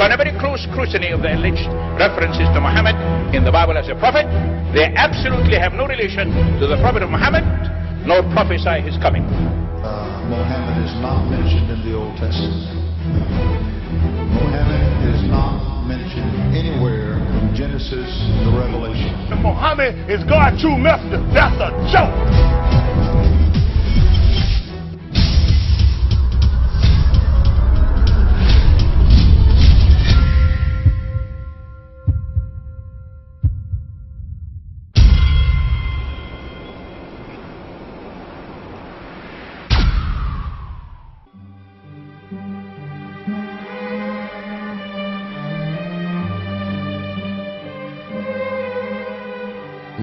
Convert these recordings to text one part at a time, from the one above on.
upon a very close scrutiny of the alleged references to Muhammad in the Bible as a prophet, they absolutely have no relation to the prophet of Muhammad, nor prophesy his coming. Muhammad is not mentioned in the Old Testament. Muhammad is not mentioned anywhere from Genesis to Revelation. Muhammad is God's true messenger. That's a joke.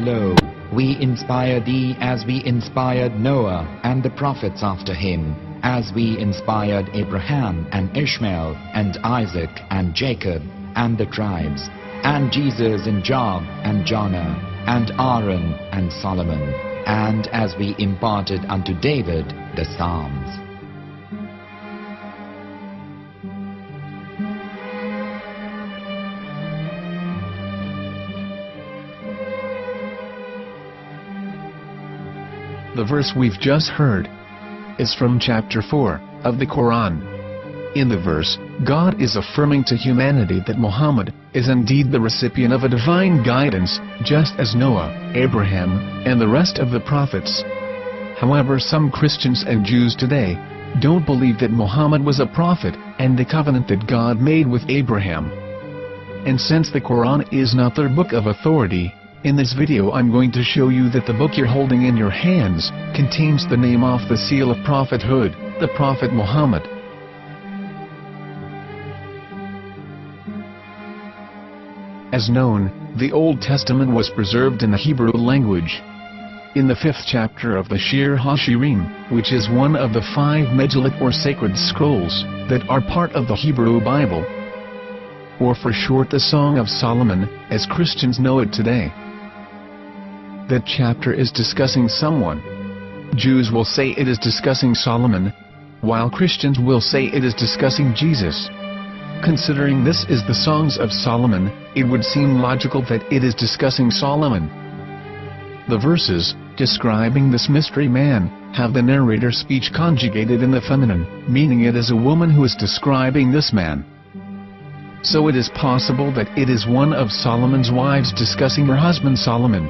Lo, we inspire thee as we inspired Noah and the prophets after him, as we inspired Abraham and Ishmael and Isaac and Jacob and the tribes, and Jesus and Job and Jonah and Aaron and Solomon, and as we imparted unto David the Psalms. The verse we've just heard is from chapter 4 of the Quran. In the verse, God is affirming to humanity that Muhammad is indeed the recipient of a divine guidance, just as Noah, Abraham, and the rest of the prophets. However, some Christians and Jews today don't believe that Muhammad was a prophet and the covenant that God made with Abraham. And since the Quran is not their book of authority, in this video I'm going to show you that the book you're holding in your hands contains the name off the seal of prophethood, the Prophet Muhammad. As known, the Old Testament was preserved in the Hebrew language. In the 5th chapter of the Shir HaShirim, which is one of the 5 Megillat or sacred scrolls that are part of the Hebrew Bible, or for short the Song of Solomon, as Christians know it today. That chapter is discussing someone. Jews will say it is discussing Solomon, while Christians will say it is discussing Jesus. Considering this is the Songs of Solomon, it would seem logical that it is discussing Solomon. The verses, describing this mystery man, have the narrator's speech conjugated in the feminine, meaning it is a woman who is describing this man. So it is possible that it is one of Solomon's wives discussing her husband Solomon.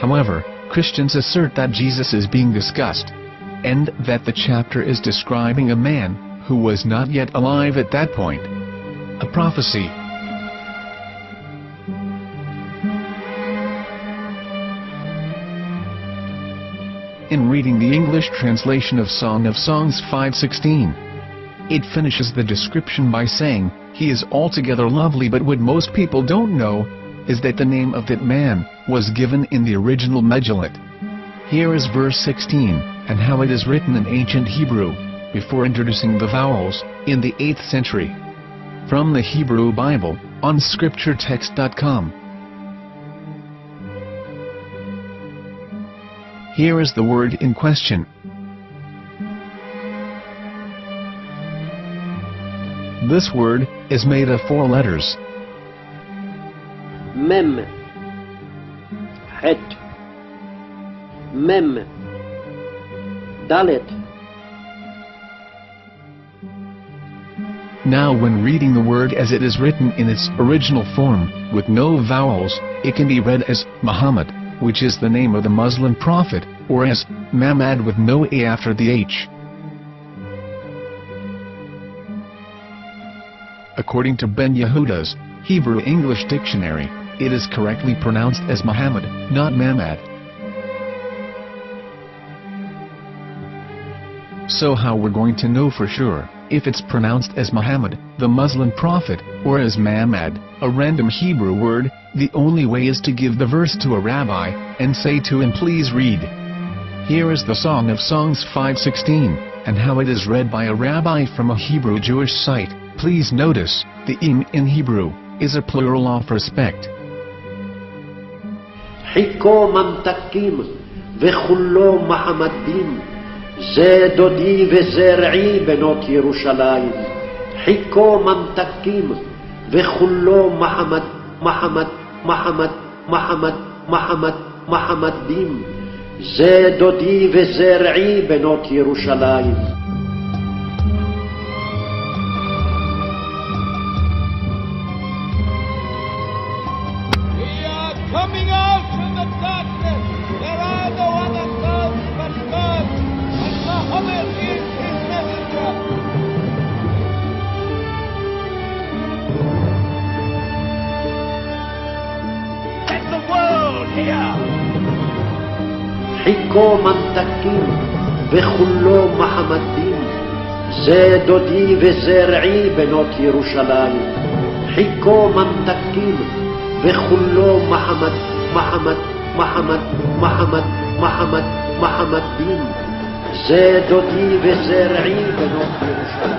However, Christians assert that Jesus is being discussed, and that the chapter is describing a man who was not yet alive at that point. A prophecy. In reading the English translation of Song of Songs 5:16, it finishes the description by saying, "He is altogether lovely," but what most people don't know is that the name of that man was given in the original Megillat. Here is verse 16, and how it is written in ancient Hebrew, before introducing the vowels, in the 8th century. From the Hebrew Bible, on scripturetext.com. Here is the word in question. This word is made of 4 letters. Mem, Het, Mem, Dalet. Now when reading the word as it is written in its original form, with no vowels, it can be read as Muhammad, which is the name of the Muslim prophet, or as Mamad with no A after the H. According to Ben Yehuda's Hebrew English Dictionary, it is correctly pronounced as Muhammad, not Mamad. So how we're going to know for sure if it's pronounced as Muhammad, the Muslim prophet, or as Mamad, a random Hebrew word? The only way is to give the verse to a rabbi and say to him, "Please read." Here is the Song of Songs 5:16, and how it is read by a rabbi from a Hebrew Jewish site. Please notice, the im in Hebrew is a plural of respect. Hiko mamtakim vechullo mahamadim ze dodi vezer'i benot Yerushalayim. Hiko mamtakim וכולו מחמדים, זה דודי וזה רעי בנות ירושלים. Coming out from the darkness, there are no other gods but God, and Muhammad is his messenger. Let the world hear. חיכו ממתקים וכולו מחמדים, זה דודי וזה רעי בנות ירושלים. חיכו ממתקים וכולו מחמדים, זה דודי וזה רעי בנות ירושלים.